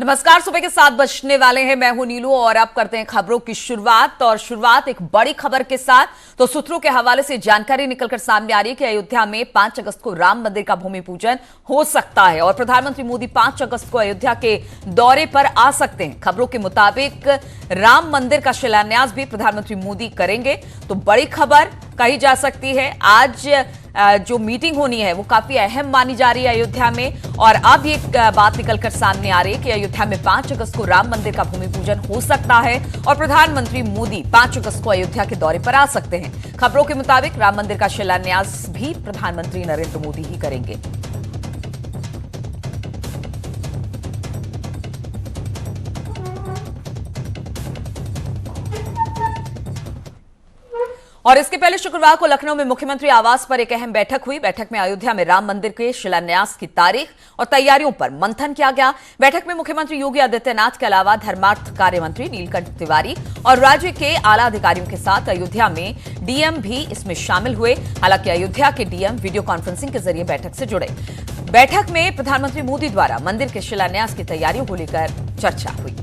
नमस्कार, सुबह के 7 बजने वाले हैं। मैं हूं नीलू और अब करते हैं खबरों की शुरुआत एक बड़ी खबर के साथ। तो सूत्रों के हवाले से जानकारी निकलकर सामने आ रही है कि अयोध्या में 5 अगस्त को राम मंदिर का भूमि पूजन हो सकता है और प्रधानमंत्री मोदी 5 अगस्त को अयोध्या के दौरे पर आ सकते हैं। खबरों के मुताबिक राम मंदिर का शिलान्यास भी प्रधानमंत्री मोदी करेंगे। तो बड़ी खबर कही जा सकती है। आज जो मीटिंग होनी है वो काफी अहम मानी जा रही है अयोध्या में। और अब एक बात निकलकर सामने आ रही है कि अयोध्या में 5 अगस्त को राम मंदिर का भूमि पूजन हो सकता है और प्रधानमंत्री मोदी 5 अगस्त को अयोध्या के दौरे पर आ सकते हैं। खबरों के मुताबिक राम मंदिर का शिलान्यास भी प्रधानमंत्री नरेंद्र मोदी ही करेंगे। और इसके पहले शुक्रवार को लखनऊ में मुख्यमंत्री आवास पर एक अहम बैठक हुई। बैठक में अयोध्या में राम मंदिर के शिलान्यास की तारीख और तैयारियों पर मंथन किया गया। बैठक में मुख्यमंत्री योगी आदित्यनाथ के अलावा धर्मार्थ कार्य मंत्री नीलकंठ तिवारी और राज्य के आला अधिकारियों के साथ अयोध्या में डीएम भी इसमें शामिल हुए। हालांकि अयोध्या के डीएम वीडियो कॉन्फ्रेंसिंग के जरिए बैठक से जुड़े। बैठक में प्रधानमंत्री मोदी द्वारा मंदिर के शिलान्यास की तैयारियों को लेकर चर्चा हुई।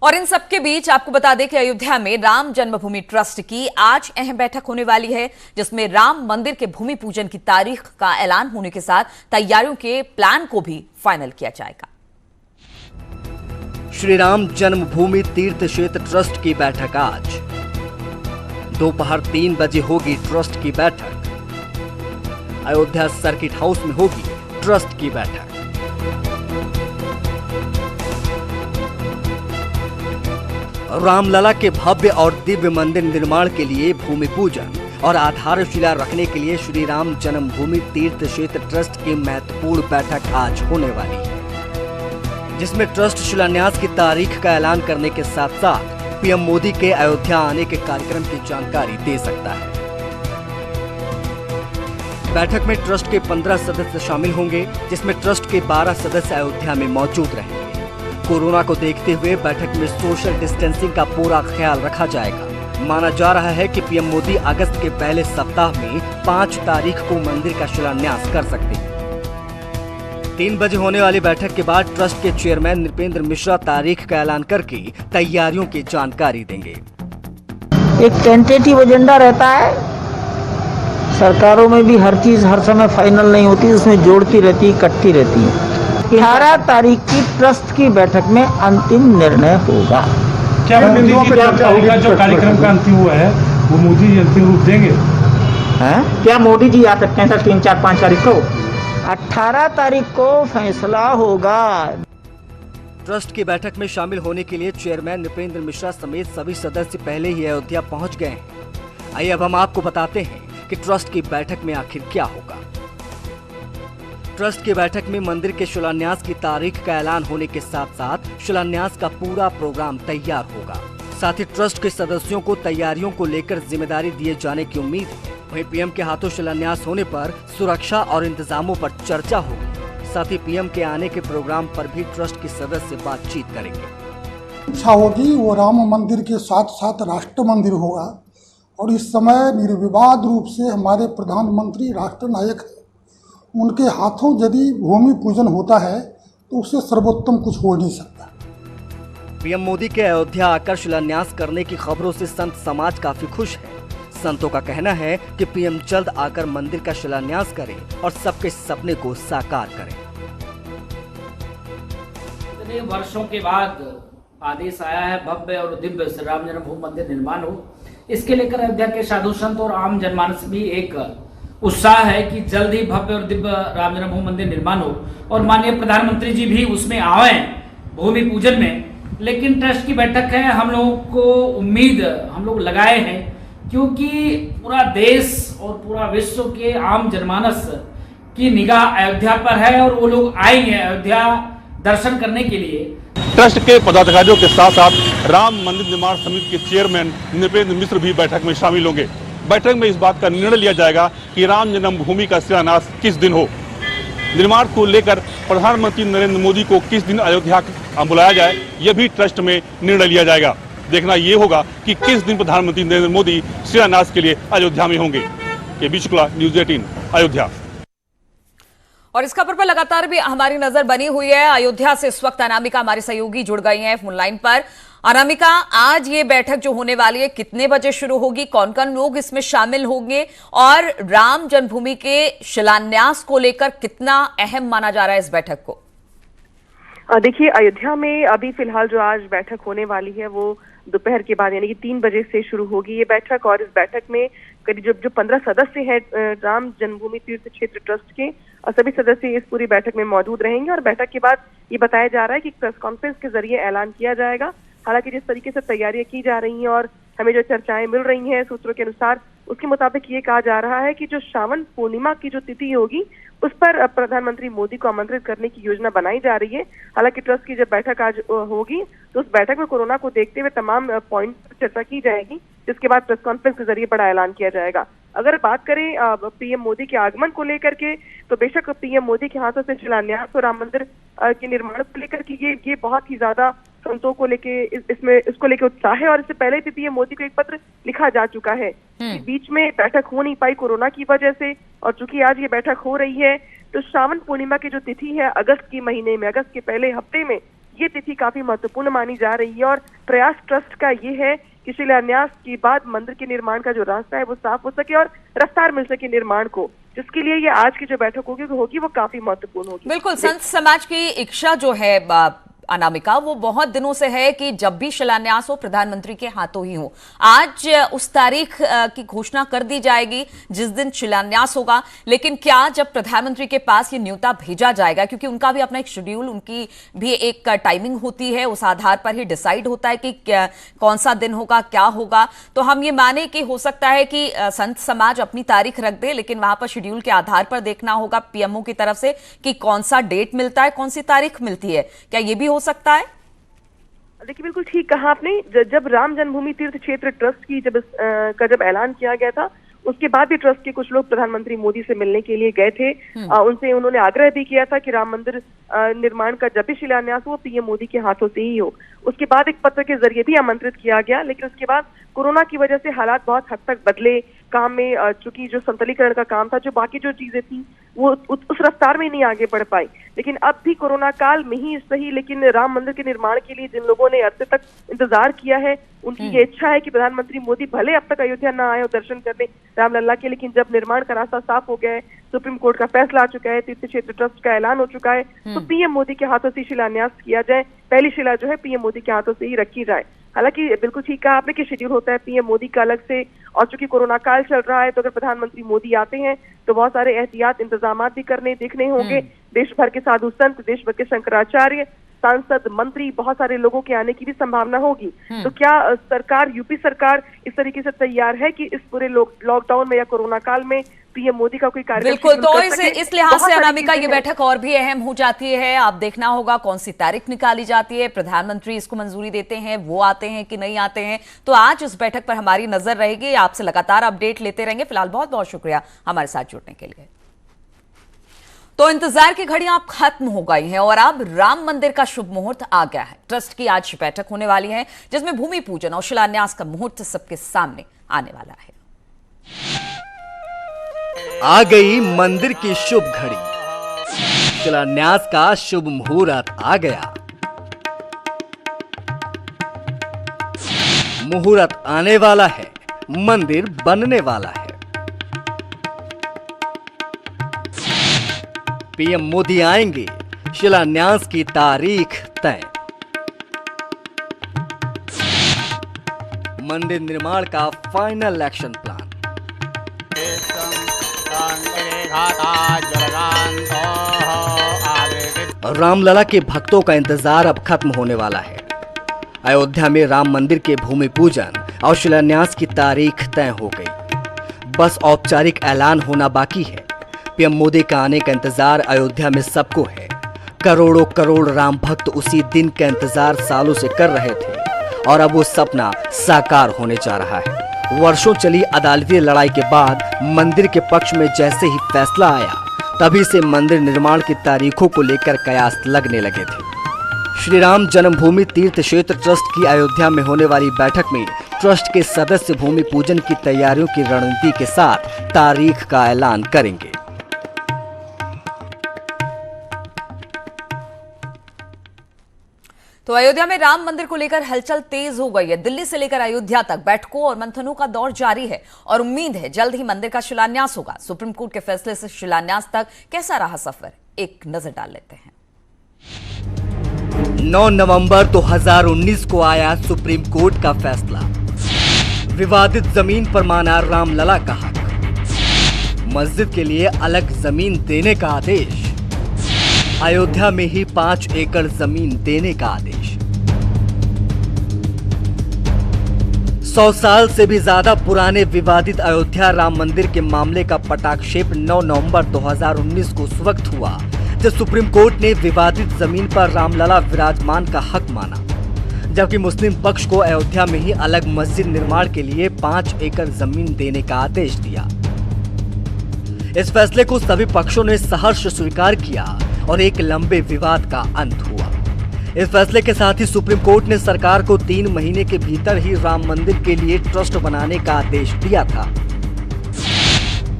और इन सबके बीच आपको बता दें कि अयोध्या में राम जन्मभूमि ट्रस्ट की आज अहम बैठक होने वाली है, जिसमें राम मंदिर के भूमि पूजन की तारीख का ऐलान होने के साथ तैयारियों के प्लान को भी फाइनल किया जाएगा। श्री राम जन्मभूमि तीर्थ क्षेत्र ट्रस्ट की बैठक आज दोपहर 3 बजे होगी। ट्रस्ट की बैठक अयोध्या सर्किट हाउस में होगी। ट्रस्ट की बैठक रामलला के भव्य और दिव्य मंदिर निर्माण के लिए भूमि पूजन और आधारशिला रखने के लिए श्री राम जन्मभूमि तीर्थ क्षेत्र ट्रस्ट की महत्वपूर्ण बैठक आज होने वाली है, जिसमें ट्रस्ट शिलान्यास की तारीख का ऐलान करने के साथ साथ पीएम मोदी के अयोध्या आने के कार्यक्रम की जानकारी दे सकता है। बैठक में ट्रस्ट के 15 सदस्य शामिल होंगे, जिसमें ट्रस्ट के 12 सदस्य अयोध्या में मौजूद रहेंगे। कोरोना को देखते हुए बैठक में सोशल डिस्टेंसिंग का पूरा ख्याल रखा जाएगा। माना जा रहा है कि पीएम मोदी अगस्त के पहले सप्ताह में 5 तारीख को मंदिर का शिलान्यास कर सकते हैं। 3 बजे होने वाली बैठक के बाद ट्रस्ट के चेयरमैन नृपेंद्र मिश्रा तारीख का ऐलान करके तैयारियों की जानकारी देंगे। एक टेंटेटिव एजेंडा रहता है, सरकारों में भी हर चीज हर समय फाइनल नहीं होती, उसमें जोड़ती रहती है, कटती रहती है। 18 तारीख की ट्रस्ट की बैठक में अंतिम निर्णय होगा। क्या मोदी जी का जो कार्यक्रम का अंतिम हुआ है वो मोदी जी अंतिम रूप देंगे? हैं? क्या मोदी जी आ सकते हैं सर 3, 4, 5 तारीख को? 18 तारीख को फैसला होगा। ट्रस्ट की बैठक में शामिल होने के लिए चेयरमैन नृपेंद्र मिश्रा समेत सभी सदस्य पहले ही अयोध्या पहुंच गए हैं। आइए अब हम आपको बताते हैं कि ट्रस्ट की बैठक में आखिर क्या होगा। ट्रस्ट की बैठक में मंदिर के शिलान्यास की तारीख का ऐलान होने के साथ साथ शिलान्यास का पूरा प्रोग्राम तैयार होगा। साथ ही ट्रस्ट के सदस्यों को तैयारियों को लेकर जिम्मेदारी दिए जाने की उम्मीद है। वहीं पीएम के हाथों शिलान्यास होने पर सुरक्षा और इंतजामों पर चर्चा होगी। साथ ही पीएम के आने के प्रोग्राम पर भी ट्रस्ट के सदस्य बातचीत करेंगे। इच्छा होगी वो राम मंदिर के साथ साथ राष्ट्र मंदिर होगा और इस समय निर्विवाद रूप से हमारे प्रधानमंत्री राष्ट्र नायक है, उनके हाथों यदि भूमि पूजन होता है तो उससे सर्वोत्तम कुछ हो नहीं सकता। पीएम मोदी के अयोध्या आकर शिलान्यास करने की खबरों से संत समाज काफी खुश है। संतों का कहना है कि पीएम जल्द आकर मंदिर का शिलान्यास करें और सबके सपने को साकार करें। इतने वर्षों के बाद आदेश आया है भव्य और दिव्य श्री राम जन्मभूमि मंदिर निर्माण हो, इसके लेकर अयोध्या के साधु संत और आम जनमानस भी एक उत्साह है कि जल्द ही भव्य और दिव्य राम जन्मभूमि मंदिर निर्माण हो और माननीय प्रधानमंत्री जी भी उसमें आवे भूमि पूजन में। लेकिन ट्रस्ट की बैठक है, हम लोगों को उम्मीद हम लोग लगाए हैं, क्योंकि पूरा देश और पूरा विश्व के आम जनमानस की निगाह अयोध्या पर है और वो लोग आएंगे अयोध्या दर्शन करने के लिए। ट्रस्ट के पदाधिकारियों के साथ साथ राम मंदिर निर्माण समिति के चेयरमैन नृपेंद्र मिश्र भी बैठक में शामिल होंगे। बैठक में इस बात का निर्णय लिया जाएगा कि राम जन्मभूमि का शिलान्यास किस दिन हो। निर्माण को लेकर प्रधानमंत्री नरेंद्र मोदी को किस दिन अयोध्या बुलाया जाए, यह भी ट्रस्ट में निर्णय लिया जाएगा। देखना ये होगा कि किस दिन प्रधानमंत्री नरेंद्र मोदी शिलान्यास के लिए अयोध्या में होंगे। के बी शुक्ला, न्यूज 18 अयोध्या। और इस खबर पर लगातार भी हमारी नजर बनी हुई है। अयोध्या से इस वक्त अनामिका हमारी सहयोगी जुड़ गई हैं फोन लाइन पर। अनामिका, आज ये बैठक जो होने वाली है कितने बजे शुरू होगी, कौन कौन लोग इसमें शामिल होंगे और राम जन्मभूमि के शिलान्यास को लेकर कितना अहम माना जा रहा है इस बैठक को? देखिए, अयोध्या में अभी फिलहाल जो आज बैठक होने वाली है वो दोपहर के बाद यानी कि 3 बजे से शुरू होगी ये बैठक। और इस बैठक में करीब जो 15 सदस्य हैं राम जन्मभूमि तीर्थ क्षेत्र ट्रस्ट के, और सभी सदस्य इस पूरी बैठक में मौजूद रहेंगे। और बैठक के बाद ये बताया जा रहा है कि प्रेस कॉन्फ्रेंस के जरिए ऐलान किया जाएगा। हालांकि जिस तरीके से तैयारियां की जा रही हैं और हमें जो चर्चाएं मिल रही हैं सूत्रों के अनुसार, उसके मुताबिक ये कहा जा रहा है कि जो श्रावण पूर्णिमा की जो तिथि होगी उस पर प्रधानमंत्री मोदी को आमंत्रित करने की योजना बनाई जा रही है। हालांकि ट्रस्ट की जब बैठक आज होगी तो उस बैठक में कोरोना को देखते हुए तमाम पॉइंट पर चर्चा की जाएगी, जिसके बाद प्रेस कॉन्फ्रेंस के जरिए बड़ा ऐलान किया जाएगा। अगर बात करें पीएम मोदी के आगमन को लेकर के, तो बेशक पीएम मोदी के हाथों से शिलान्यास और राम मंदिर के निर्माण को लेकर के ये बहुत ही ज्यादा संतों को लेके इसको लेके उत्साह है। और इससे पहले भी पीएम मोदी को एक पत्र लिखा जा चुका है। बीच में बैठक हो नहीं पाई कोरोना की वजह से, और चूंकि आज ये बैठक हो रही है तो श्रावण पूर्णिमा की जो तिथि है अगस्त के महीने में, अगस्त के पहले हफ्ते में, ये तिथि काफी महत्वपूर्ण मानी जा रही है। और प्रयास ट्रस्ट का ये है कि शिलान्यास के बाद मंदिर के निर्माण का जो रास्ता है वो साफ हो सके और रफ्तार मिल सके निर्माण को, जिसके लिए ये आज की जो बैठक होगी वो काफी महत्वपूर्ण होगी। बिल्कुल, संत समाज की इच्छा जो है अनामिका, वो बहुत दिनों से है कि जब भी शिलान्यास हो प्रधानमंत्री के हाथों ही हो। आज उस तारीख की घोषणा कर दी जाएगी जिस दिन शिलान्यास होगा, लेकिन क्या जब प्रधानमंत्री के पास ये न्योता भेजा जाएगा, क्योंकि उनका भी अपना एक शेड्यूल, उनकी भी एक टाइमिंग होती है, उस आधार पर ही डिसाइड होता है कि कौन सा दिन होगा, क्या होगा, तो हम ये माने कि हो सकता है कि संत समाज अपनी तारीख रख दे, लेकिन वहां पर शेड्यूल के आधार पर देखना होगा पीएमओ की तरफ से कि कौन सा डेट मिलता है, कौन सी तारीख मिलती है। क्या ये भी हो सकता है? देखिए, बिल्कुल ठीक कहा आपने। जब राम जन्मभूमि तीर्थ क्षेत्र ट्रस्ट की जब ऐलान किया गया था, उसके बाद भी ट्रस्ट के कुछ लोग प्रधानमंत्री मोदी से मिलने के लिए गए थे। उन्होंने आग्रह भी किया था कि राम मंदिर निर्माण का जब भी शिलान्यास हो पीएम मोदी के हाथों से ही हो। उसके बाद एक पत्र के जरिए भी आमंत्रित किया गया, लेकिन उसके बाद कोरोना की वजह से हालात बहुत हद तक बदले। काम में चूंकि जो संतलीकरण का काम था, जो बाकी जो चीजें थी, वो उस रफ्तार में नहीं आगे बढ़ पाई। लेकिन अब भी कोरोना काल में ही सही, लेकिन राम मंदिर के निर्माण के लिए जिन लोगों ने अरसे तक इंतजार किया है, उनकी ये इच्छा है कि प्रधानमंत्री मोदी भले अब तक अयोध्या न आए और दर्शन करने रामलला के, लेकिन जब निर्माण का रास्ता साफ हो गया है, सुप्रीम कोर्ट का फैसला आ चुका है, तीर्थ क्षेत्र ट्रस्ट का ऐलान हो चुका है, तो पीएम मोदी के हाथों से शिलान्यास किया जाए। पहली शिला जो है पीएम मोदी के हाथों से ही रखी जाए। हालांकि बिल्कुल ठीक कहा आपने कि शेड्यूल होता है पीएम मोदी का अलग से, और चूंकि कोरोना काल चल रहा है तो अगर प्रधानमंत्री मोदी आते हैं तो बहुत सारे एहतियात इंतजाम भी देखने होंगे। देश भर के साधु संत, देश भर के शंकराचार्य, सांसद, मंत्री, बहुत सारे लोगों के आने की भी संभावना होगी। तो क्या सरकार, यूपी सरकार इस तरीके से तैयार है कि इस पूरे लॉकडाउन में या कोरोना काल में पीएम मोदी का कोई कार्यक्रम? बिल्कुल, तो इस लिहाज से अनामिका ये बैठक और भी अहम हो जाती है। आप देखना होगा कौन सी तारीख निकाली जाती है, प्रधानमंत्री इसको मंजूरी देते हैं, वो आते हैं कि नहीं आते हैं। तो आज इस बैठक पर हमारी नजर रहेगी, आपसे लगातार अपडेट लेते रहेंगे। फिलहाल बहुत बहुत शुक्रिया हमारे साथ जुड़ने के लिए। तो इंतजार की घड़ियां अब खत्म हो गई हैं और अब राम मंदिर का शुभ मुहूर्त आ गया है। ट्रस्ट की आज बैठक होने वाली है जिसमें भूमि पूजन और शिलान्यास का मुहूर्त सबके सामने आने वाला है। आ गई मंदिर की शुभ घड़ी, शिलान्यास का शुभ मुहूर्त आ गया। मुहूर्त आने वाला है, मंदिर बनने वाला है। पीएम मोदी आएंगे, शिलान्यास की तारीख तय। मंदिर निर्माण का फाइनल एक्शन प्लान। रामलला के भक्तों का इंतजार अब खत्म होने वाला है। अयोध्या में राम मंदिर के भूमि पूजन और शिलान्यास की तारीख तय हो गई। बस औपचारिक ऐलान होना बाकी है। पीएम मोदी का आने का इंतजार अयोध्या में सबको है। करोड़ों करोड़ राम भक्त उसी दिन का इंतजार सालों से कर रहे थे और अब वो सपना साकार होने जा रहा है। वर्षों चली अदालती लड़ाई के बाद मंदिर के पक्ष में जैसे ही फैसला आया, तभी से मंदिर निर्माण की तारीखों को लेकर कयास लगने लगे थे। श्री राम जन्मभूमि तीर्थ क्षेत्र ट्रस्ट की अयोध्या में होने वाली बैठक में ट्रस्ट के सदस्य भूमि पूजन की तैयारियों की रणनीति के साथ तारीख का ऐलान करेंगे। तो अयोध्या में राम मंदिर को लेकर हलचल तेज हो गई है। दिल्ली से लेकर अयोध्या तक बैठकों और मंथनों का दौर जारी है और उम्मीद है जल्द ही मंदिर का शिलान्यास होगा। सुप्रीम कोर्ट के फैसले से शिलान्यास तक कैसा रहा सफर, एक नजर डाल लेते हैं। 9 नवंबर 2019 को आया सुप्रीम कोर्ट का फैसला। विवादित जमीन पर माना रामलला का हक, मस्जिद के लिए अलग जमीन देने का आदेश, अयोध्या में ही 5 एकड़ जमीन देने का आदेश। 100 साल से भी ज्यादा पुराने विवादित अयोध्या राम मंदिर के मामले का पटाक्षेप 9 नवंबर 2019 को उस वक्त हुआ जब सुप्रीम कोर्ट ने विवादित जमीन पर रामलला विराजमान का हक माना, जबकि मुस्लिम पक्ष को अयोध्या में ही अलग मस्जिद निर्माण के लिए 5 एकड़ जमीन देने का आदेश दिया। इस फैसले को सभी पक्षों ने सहर्ष स्वीकार किया और एक लंबे विवाद का अंत हुआ। इस फैसले के साथ ही सुप्रीम कोर्ट ने सरकार को 3 महीने के भीतर ही राम मंदिर के लिए ट्रस्ट बनाने का आदेश दिया था।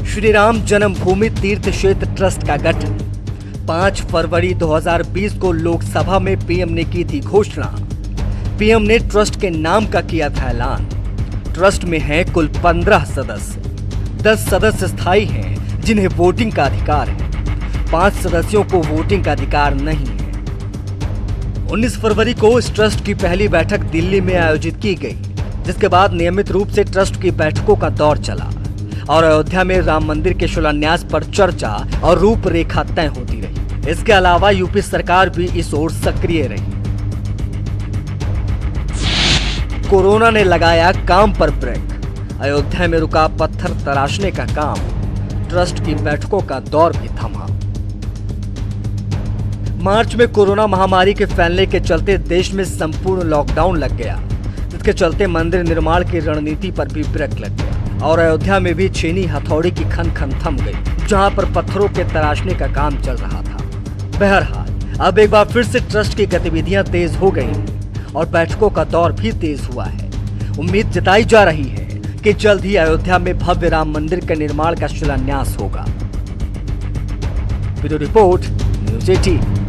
श्री राम जन्मभूमि तीर्थ क्षेत्र ट्रस्ट का गठन 5 फरवरी 2020 को लोकसभा में पीएम ने की थी घोषणा। पीएम ने ट्रस्ट के नाम का किया था ऐलान। ट्रस्ट में है कुल 15 सदस्य, 10 सदस्य स्थायी हैं जिन्हें वोटिंग का अधिकार है, 5 सदस्यों को वोटिंग का अधिकार नहीं है। 19 फरवरी को इस ट्रस्ट की पहली बैठक दिल्ली में आयोजित की गई, जिसके बाद नियमित रूप से ट्रस्ट की बैठकों का दौर चला और अयोध्या में राम मंदिर के शिलान्यास पर चर्चा और रूपरेखा तय होती रही। इसके अलावा यूपी सरकार भी इस ओर सक्रिय रही। कोरोना ने लगाया काम पर ब्रेक। अयोध्या में रुका पत्थर तराशने का काम, ट्रस्ट की बैठकों का दौर भी थमा। मार्च में कोरोना महामारी के फैलने के चलते देश में संपूर्ण लॉकडाउन लग गया, जिसके चलते मंदिर निर्माण की रणनीति पर भी ब्रेक लग गया और अयोध्या में भी छेनी हथौड़ी की खन खन थम गई, जहां पर पत्थरों के तराशने का काम चल रहा था। बहरहाल अब एक बार फिर से ट्रस्ट की गतिविधियां तेज हो गई और बैठकों का दौर भी तेज हुआ है। उम्मीद जताई जा रही है कि जल्द ही अयोध्या में भव्य राम मंदिर के निर्माण का शिलान्यास होगा। Bureau report, news 18।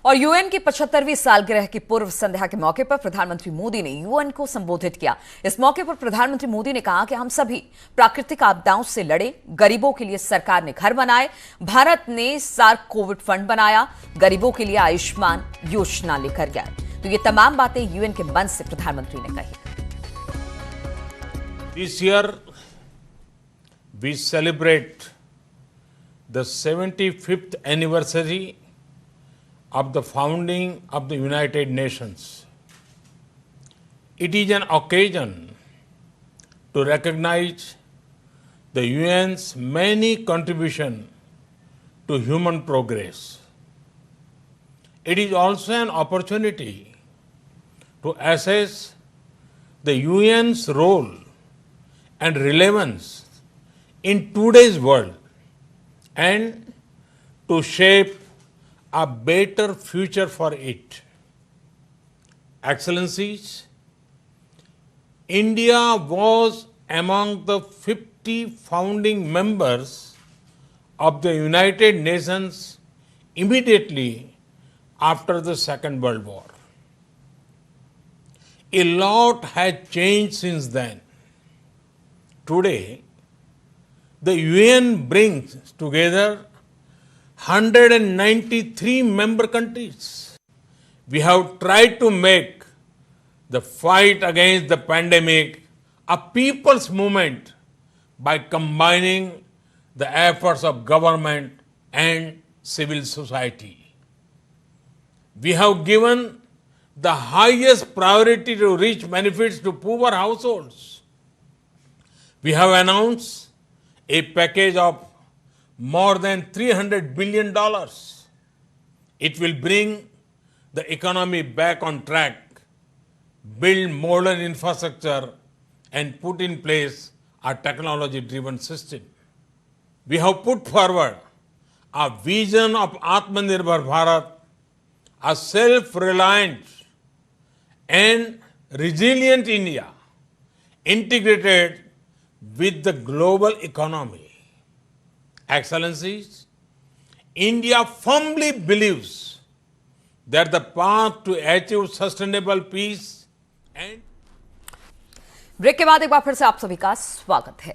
और यूएन की 75वीं सालगिरह की पूर्व संध्या के मौके पर प्रधानमंत्री मोदी ने यूएन को संबोधित किया। इस मौके पर प्रधानमंत्री मोदी ने कहा कि हम सभी प्राकृतिक आपदाओं से लड़े, गरीबों के लिए सरकार ने घर बनाए, भारत ने सार्क कोविड फंड बनाया, गरीबों के लिए आयुष्मान योजना लेकर गया। तो ये तमाम बातें यूएन के मंच से प्रधानमंत्री ने कही। This year we celebrate the 75th anniversary of the founding of the United Nations. It is an occasion to recognize the UN's many contributions to human progress. It is also an opportunity to assess the UN's role and relevance in today's world and to shape a better future for it. Excellencies, India was among the 50 founding members of the United Nations immediately after the Second World War. A lot has changed since then. Today, the UN brings together 193 member countries. We have tried to make the fight against the pandemic a people's movement by combining the efforts of government and civil society. We have given the highest priority to reach benefits to poor households. We have announced a package of more than $300 billion. It will bring the economy back on track, build modern infrastructure, and put in place a technology-driven system. We have put forward a vision of Atmanirbhar Bharat, a self-reliant and resilient India integrated with the global economy. Excellencies, India firmly believes that the path to achieve sustainable peace and break के बाद एक बार फिर से आप सभी का स्वागत है।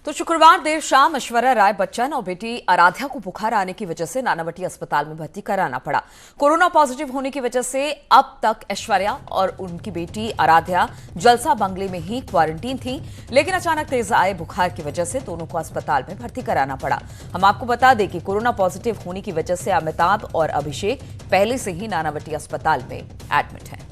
तो शुक्रवार देर शाम ऐश्वर्या राय बच्चन और बेटी आराध्या को बुखार आने की वजह से नानावटी अस्पताल में भर्ती कराना पड़ा। कोरोना पॉजिटिव होने की वजह से अब तक ऐश्वर्या और उनकी बेटी आराध्या जलसा बंगले में ही क्वारंटीन थी, लेकिन अचानक तेज आए बुखार की वजह से दोनों को अस्पताल में भर्ती कराना पड़ा। हम आपको बता दें कि कोरोना पॉजिटिव होने की वजह से अमिताभ और अभिषेक पहले से ही नानावटी अस्पताल में एडमिट हैं।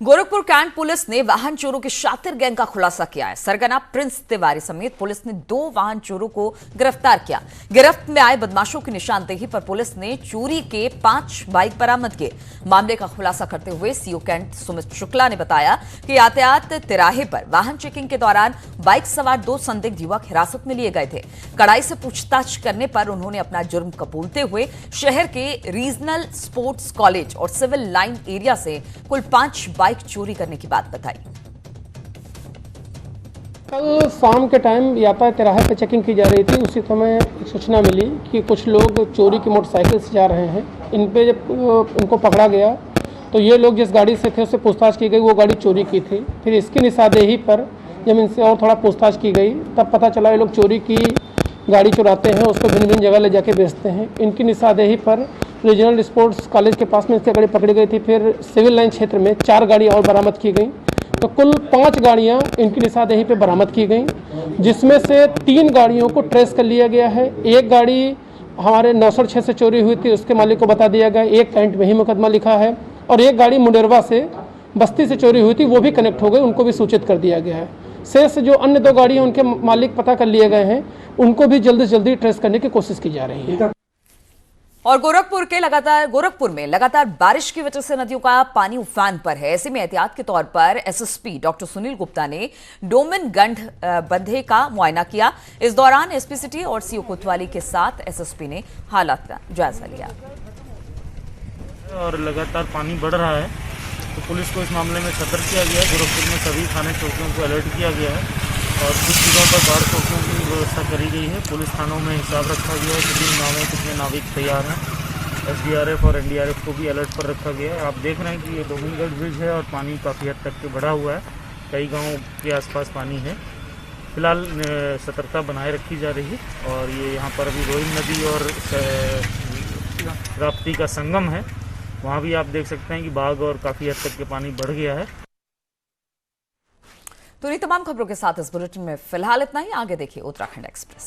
गोरखपुर कैंट पुलिस ने वाहन चोरों के शातिर गैंग का खुलासा किया है। सरगना प्रिंस तिवारी समेत पुलिस ने 2 वाहन चोरों को गिरफ्तार किया। गिरफ्त में आए बदमाशों की निशानदेही पर पुलिस ने चोरी के 5 बाइक बरामद किए। मामले का खुलासा करते हुए सीओ कैंट सुमित शुक्ला ने बताया कि यातायात तिराहे पर वाहन चेकिंग के दौरान बाइक सवार 2 संदिग्ध युवक हिरासत में लिए गए थे। कड़ाई से पूछताछ करने पर उन्होंने अपना जुर्म कबूलते हुए शहर के रीजनल स्पोर्ट्स कॉलेज और सिविल लाइन एरिया से कुल 5 बाइक चोरी करने की बात बताई। कल शाम के टाइम यातायात तिराहे पर चेकिंग की जा रही थी। उसी समय एक सूचना मिली कि कुछ लोग चोरी की मोटरसाइकिल से जा रहे हैं। इन पे जब उनको पकड़ा गया तो ये लोग जिस गाड़ी से थे उससे पूछताछ की गई, वो गाड़ी चोरी की थी। फिर इसकी निशानदेही पर जब इनसे और थोड़ा पूछताछ की गई तब पता चला ये लोग चोरी की गाड़ी चुराते हैं, उसको भिन्न भिन्न जगह ले जाके बेचते हैं। इनकी निशानदेही पर रीजनल स्पोर्ट्स कॉलेज के पास में इसकी गाड़ी पकड़ी गई थी। फिर सिविल लाइन क्षेत्र में 4 गाड़ी और बरामद की गई, तो कुल 5 गाड़ियां इनकी निशानदेही पे बरामद की गई, जिसमें से 3 गाड़ियों को ट्रेस कर लिया गया है। एक गाड़ी हमारे 906 से चोरी हुई थी, उसके मालिक को बता दिया गया। एक कैंट में ही मुकदमा लिखा है और एक गाड़ी मुंडेरवा से बस्ती से चोरी हुई थी, वो भी कनेक्ट हो गई, उनको भी सूचित कर दिया गया है। शेष जो अन्य 2 गाड़ियां उनके मालिक पता कर लिए गए हैं, उनको भी जल्दी से जल्दी ट्रेस करने की कोशिश की जा रही है। और गोरखपुर में लगातार बारिश की वजह से नदियों का पानी उफान पर है। ऐसे में एहतियात के तौर पर एसएसपी डॉक्टर सुनील गुप्ता ने डोमनगंड बंधे का मुआयना किया। इस दौरान एसपी सिटी और सीओ कोतवाली के साथ एसएसपी ने हालात का जायजा लिया। और लगातार पानी बढ़ रहा है, तो पुलिस को इस मामले में सतर्क किया गया है। गोरखपुर में सभी थाने चौकियों को अलर्ट किया गया है और कुछ जगहों पर बाढ़ चौकियों की व्यवस्था करी गई है। पुलिस थानों में हिसाब रखा गया है, कितनी नावें कितने नाविक तैयार हैं। एसडीआरएफ और एनडीआरएफ को भी अलर्ट पर रखा गया है। आप देख रहे हैं कि ये डोमनगढ़ ब्रिज है और पानी काफ़ी हद तक के बढ़ा हुआ है, कई गाँव के आसपास पानी है। फिलहाल सतर्कता बनाए रखी जा रही है और ये यहाँ पर अभी रोहिन नदी और राप्ती का संगम है, वहाँ भी आप देख सकते हैं कि बाग और काफ़ी हद तक के पानी बढ़ गया है। तो ये तमाम खबरों के साथ इस बुलेटिन में फिलहाल इतना ही। आगे देखिए उत्तराखंड एक्सप्रेस।